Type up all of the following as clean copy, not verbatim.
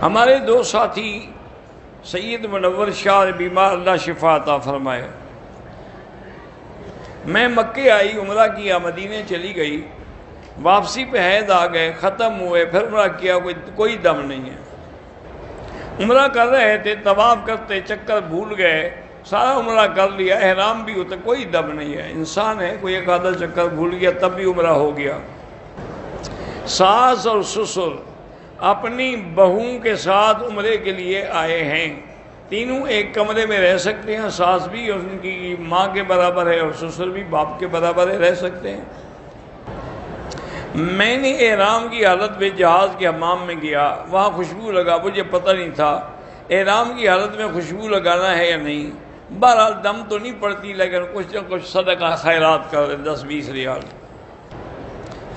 ہمارے دو ساتھی سید منور شاہ بیمار، اللہ شفا عطا فرمائے، میں مکے آئی، عمرہ کیا، مدینے چلی گئی، واپسی پہ حیض آ گئے، ختم ہوئے، پھر عمرہ کیا، کوئی دم نہیں ہے۔ عمرہ کر رہے تھے، طواف کرتے چکر بھول گئے، سارا عمرہ کر لیا، احرام بھی ہوتا، کوئی دم نہیں ہے۔ انسان ہے، کوئی ایک آدھا چکر بھول گیا تب بھی عمرہ ہو گیا۔ ساس اور سسر اپنی بہوؤں کے ساتھ عمرے کے لیے آئے ہیں، تینوں ایک کمرے میں رہ سکتے ہیں، ساس بھی اور ان کی ماں کے برابر ہے اور سسر بھی باپ کے برابر ہے، رہ سکتے ہیں۔ میں نے احرام کی حالت میں جہاز کے حمام میں گیا، وہاں خوشبو لگا، مجھے پتہ نہیں تھا احرام کی حالت میں خوشبو لگانا ہے یا نہیں۔ بہرحال دم تو نہیں پڑتی، لیکن کچھ نہ کچھ صدقہ خیرات کر 10-20 ریال۔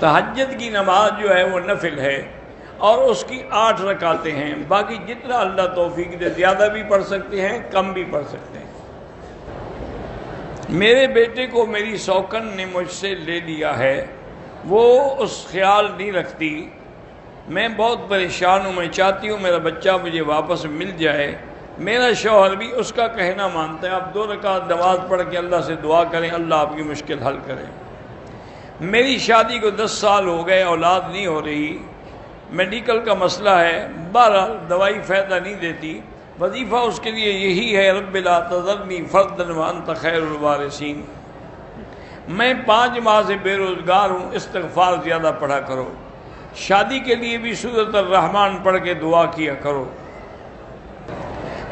تہجد کی نماز جو ہے وہ نفل ہے اور اس کی 8 رکعتیں ہیں، باقی جتنا اللہ توفیق دے، زیادہ بھی پڑھ سکتے ہیں، کم بھی پڑھ سکتے ہیں۔ میرے بیٹے کو میری سوکن نے مجھ سے لے لیا ہے، وہ اس خیال نہیں رکھتی، میں بہت پریشان ہوں، میں چاہتی ہوں میرا بچہ مجھے واپس مل جائے۔ میرا شوہر بھی اس کا کہنا مانتا ہے، آپ 2 رکعت نماز پڑھ کے اللہ سے دعا کریں، اللہ آپ کی مشکل حل کرے۔ میری شادی کو 10 سال ہو گئے، اولاد نہیں ہو رہی، میڈیکل کا مسئلہ ہے، بہرحال دوائی فائدہ نہیں دیتی، وظیفہ اس کے لیے یہی ہے، رب لا تذرنی فردا وانت خیر الوارثین۔ میں 5 ماہ سے بے روزگار ہوں، استغفار زیادہ پڑھا کرو، شادی کے لیے بھی سورۃ الرحمن پڑھ کے دعا کیا کرو۔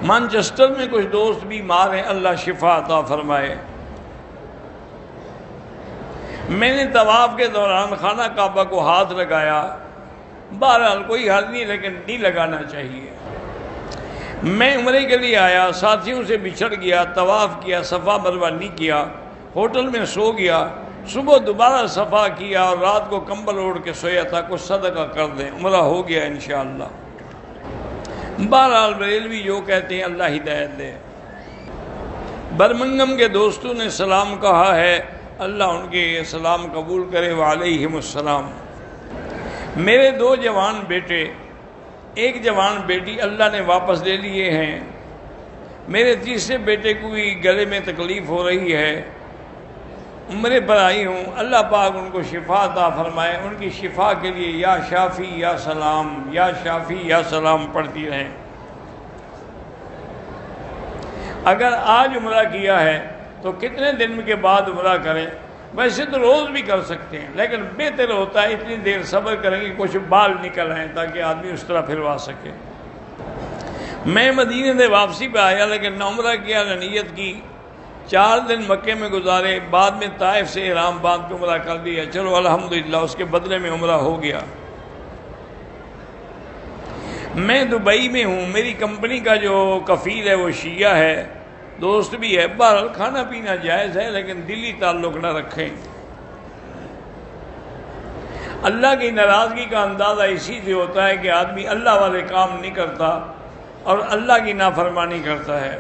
مانچسٹر میں کچھ دوست بیمار ہیں، اللہ شفا عطا فرمائے۔ میں نے طواف کے دوران خانہ کعبہ کو ہاتھ لگایا، بہرحال کوئی حل نہیں، لیکن نہیں لگانا چاہیے۔ میں عمرے کے لیے آیا، ساتھیوں سے بچھڑ گیا، طواف کیا، صفا مروہ نہیں کیا، ہوٹل میں سو گیا، صبح دوبارہ صفا کیا اور رات کو کمبل اوڑھ کے سویا تھا، کچھ صدقہ کر دیں، عمرہ ہو گیا انشاءاللہ۔ بہرحال بریلوی جو کہتے ہیں اللہ ہدایت دے۔ برمنگم کے دوستوں نے سلام کہا ہے، اللہ ان کے سلام قبول کرے، وعلیہم السلام۔ میرے 2 جوان بیٹے، 1 جوان بیٹی اللہ نے واپس لے لیے ہیں۔ میرے تیسرے بیٹے کو بھی گلے میں تکلیف ہو رہی ہے، عمرے پر آئی ہوں، اللہ پاک ان کو شفا عطا فرمائے، ان کی شفا کے لیے یا شافی یا سلام، یا شافی یا سلام پڑھتی رہیں۔ اگر آج عمرہ کیا ہے تو کتنے دن کے بعد عمرہ کریں؟ ویسے تو روز بھی کر سکتے ہیں، لیکن بہتر ہوتا ہے اتنی دیر صبر کریں کہ کچھ بال نکل آئیں تاکہ آدمی اس طرح پھروا سکے۔ میں مدینے سے واپسی پہ آیا، لیکن نہ عمرہ کیا نہ نیت کی، 4 دن مکے میں گزارے، بعد میں طائف سے احرام باندھ کے عمرہ کر دیا، چلو الحمدللہ اس کے بدلے میں عمرہ ہو گیا۔ میں دبئی میں ہوں، میری کمپنی کا جو کفیل ہے وہ شیعہ ہے، دوست بھی ہے، بہرحال کھانا پینا جائز ہے، لیکن دلی تعلق نہ رکھیں۔ اللہ کی ناراضگی کا اندازہ اسی سے ہوتا ہے کہ آدمی اللہ والے کام نہیں کرتا اور اللہ کی نافرمانی کرتا ہے۔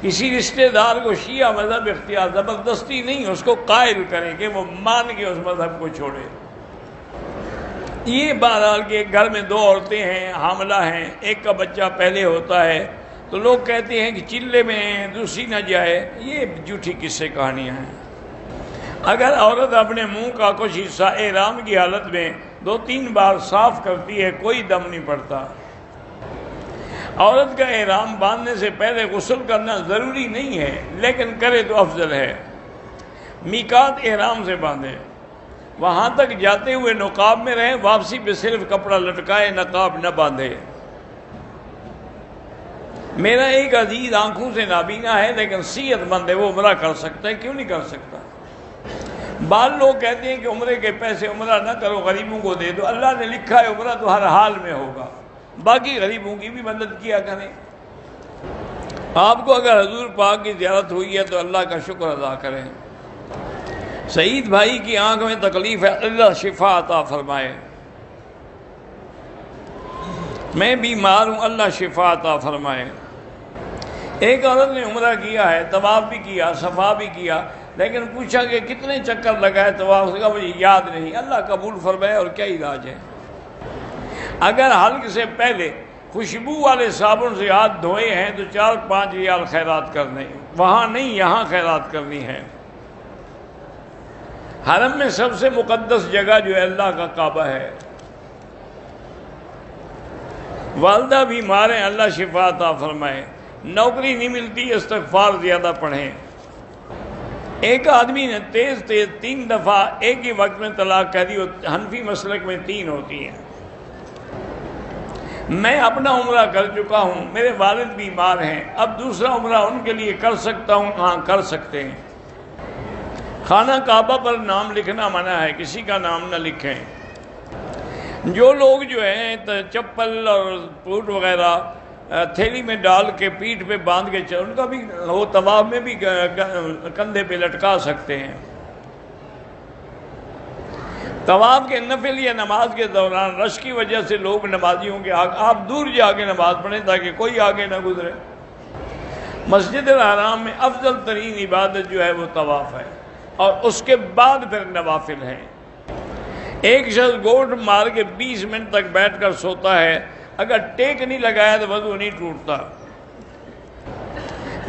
کسی رشتہ دار کو شیعہ مذہب اختیار، زبردستی نہیں، اس کو قائل کریں کہ وہ مان کے اس مذہب کو چھوڑے۔ یہ بہرحال کہ ایک گھر میں 2 عورتیں ہیں، حاملہ ہیں، ایک کا بچہ پہلے ہوتا ہے تو لوگ کہتے ہیں کہ چلے میں دوسری نہ جائے، یہ جھوٹی قصے کہانیاں ہیں۔ اگر عورت اپنے منہ کا کچھ حصہ احرام کی حالت میں 2-3 بار صاف کرتی ہے، کوئی دم نہیں پڑتا۔ عورت کا احرام باندھنے سے پہلے غسل کرنا ضروری نہیں ہے، لیکن کرے تو افضل ہے۔ میقات احرام سے باندھے، وہاں تک جاتے ہوئے نقاب میں رہیں، واپسی پہ صرف کپڑا لٹکائے، نقاب نہ باندھے۔ میرا ایک عزیز آنکھوں سے نابینا ہے لیکن صحت مند ہے، وہ عمرہ کر سکتا ہے، کیوں نہیں کر سکتا؟ بعض لوگ کہتے ہیں کہ عمرے کے پیسے عمرہ نہ کرو، غریبوں کو دے دو، اللہ نے لکھا ہے عمرہ تو ہر حال میں ہوگا، باقی غریبوں کی بھی مدد کیا کریں۔ آپ کو اگر حضور پاک کی زیارت ہوئی ہے تو اللہ کا شکر ادا کریں۔ سعید بھائی کی آنکھ میں تکلیف ہے، اللہ شفا عطا فرمائے۔ میں بیمار ہوں، اللہ شفا عطا فرمائے۔ ایک عورت نے عمرہ کیا ہے، طواف بھی کیا، صفا بھی کیا، لیکن پوچھا کہ کتنے چکر لگائے طواف، سے کہا مجھے یاد نہیں، اللہ قبول فرمائے اور کیا علاج ہے۔ اگر حلق سے پہلے خوشبو والے صابن سے ہاتھ دھوئے ہیں تو 4-5 ریال خیرات کرنے، وہاں نہیں یہاں خیرات کرنی ہے۔ حرم میں سب سے مقدس جگہ جو ہے اللہ کا کعبہ ہے۔ والدہ بیمار ہیں، اللہ شفا عطا فرمائے۔ نوکری نہیں ملتی، استغفار زیادہ پڑھیں۔ ایک آدمی نے تیز 3 دفعہ ایک ہی وقت میں طلاق کہہ دی، حنفی مسلک میں 3 ہوتی ہیں۔ میں اپنا عمرہ کر چکا ہوں، میرے والد بیمار ہیں، اب دوسرا عمرہ ان کے لیے کر سکتا ہوں؟ ہاں کر سکتے ہیں۔ خانہ کعبہ پر نام لکھنا منع ہے، کسی کا نام نہ لکھیں۔ جو لوگ جو ہیں چپل اور بوٹ وغیرہ تھیلی میں ڈال کے پیٹھ پہ باندھ کے ان کا بھی وہ طواف میں بھی کندھے پہ لٹکا سکتے ہیں۔ طواف کے نفل یا نماز کے دوران رش کی وجہ سے لوگ نمازیوں کے آپ دور جا کے نماز پڑھیں تاکہ کوئی آگے نہ گزرے۔ مسجد الحرام میں افضل ترین عبادت جو ہے وہ طواف ہے، اور اس کے بعد پھر نوافل ہیں۔ ایک شخص گوٹ مار کے 20 منٹ تک بیٹھ کر سوتا ہے، اگر ٹیک نہیں لگایا تو وضو نہیں ٹوٹتا۔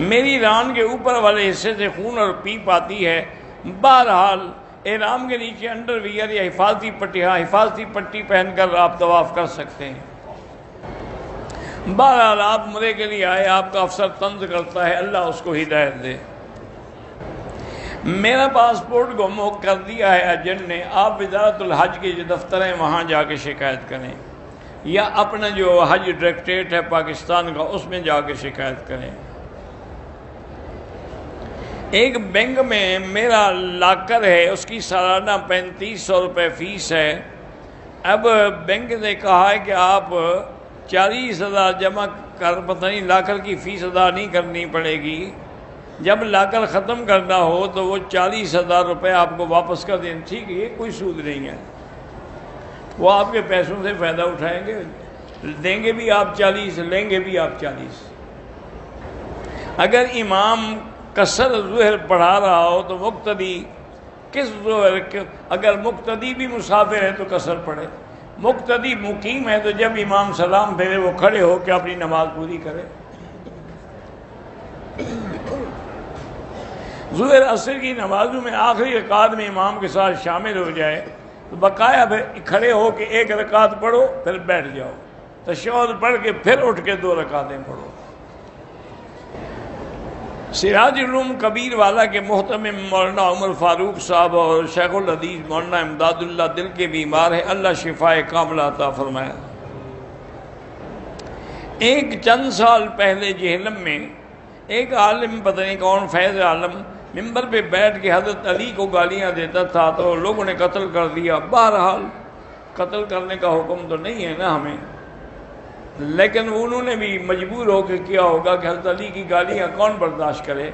میری ران کے اوپر والے حصے سے خون اور پیپ آتی ہے۔ بہرحال احرام کے نیچے انڈر ویئر یا حفاظتی پٹی پہن کر آپ طواف کر سکتے ہیں۔ بہرحال آپ عمرے کے لیے آئے، آپ کا افسر طنز کرتا ہے، اللہ اس کو ہدایت دے۔ میرا پاسپورٹ گم کر دیا ہے ایجنٹ نے، آپ وزارت الحج کے جو دفتر ہیں وہاں جا کے شکایت کریں، یا اپنا جو حج ڈائریکٹریٹ ہے پاکستان کا اس میں جا کے شکایت کریں۔ ایک بینک میں میرا لاکر ہے، اس کی سالانہ 3500 روپے فیس ہے۔ اب بینک نے کہا ہے کہ آپ 40,000 جمع کر، پتہ نہیں لاکر کی فیس ادا نہیں کرنی پڑے گی، جب لاکر ختم کرنا ہو تو وہ 40,000 روپے آپ کو واپس کر دیں۔ ٹھیک ہے، یہ کوئی سود نہیں ہے، وہ آپ کے پیسوں سے فائدہ اٹھائیں گے، دیں گے بھی آپ 40، لیں گے بھی آپ 40۔ اگر امام قصر ظہر پڑھا رہا ہو تو مقتدی کس ظہر، اگر مقتدی بھی مسافر ہے تو قصر پڑھے، مقتدی مقیم ہے تو جب امام سلام پھیرے وہ کھڑے ہو کے اپنی نماز پوری کرے۔ ظہر عصر کی نمازوں میں آخری رکعت میں امام کے ساتھ شامل ہو جائے تو بقایا کھڑے ہو کے 1 رکعت پڑھو، پھر بیٹھ جاؤ، تشہد پڑھ کے پھر اٹھ کے 2 رکعتیں پڑھو۔ سراج العلوم کبیر والا کے محتمم مولانا عمر فاروق صاحب اور شیخ الحدیث مولانا امداد اللہ دل کے بیمار ہیں، اللہ شفائے کاملہ عطا فرمائے۔ ایک چند سال پہلے جہلم میں ایک عالم، پتہ نہیں کون، فیض عالم، ممبر پہ بیٹھ کے حضرت علی کو گالیاں دیتا تھا تو لوگوں نے قتل کر دیا۔ بہرحال قتل کرنے کا حکم تو نہیں ہے نا ہمیں، لیکن انہوں نے بھی مجبور ہو کے کیا ہوگا کہ حضرت علی کی گالیاں کون برداشت کرے۔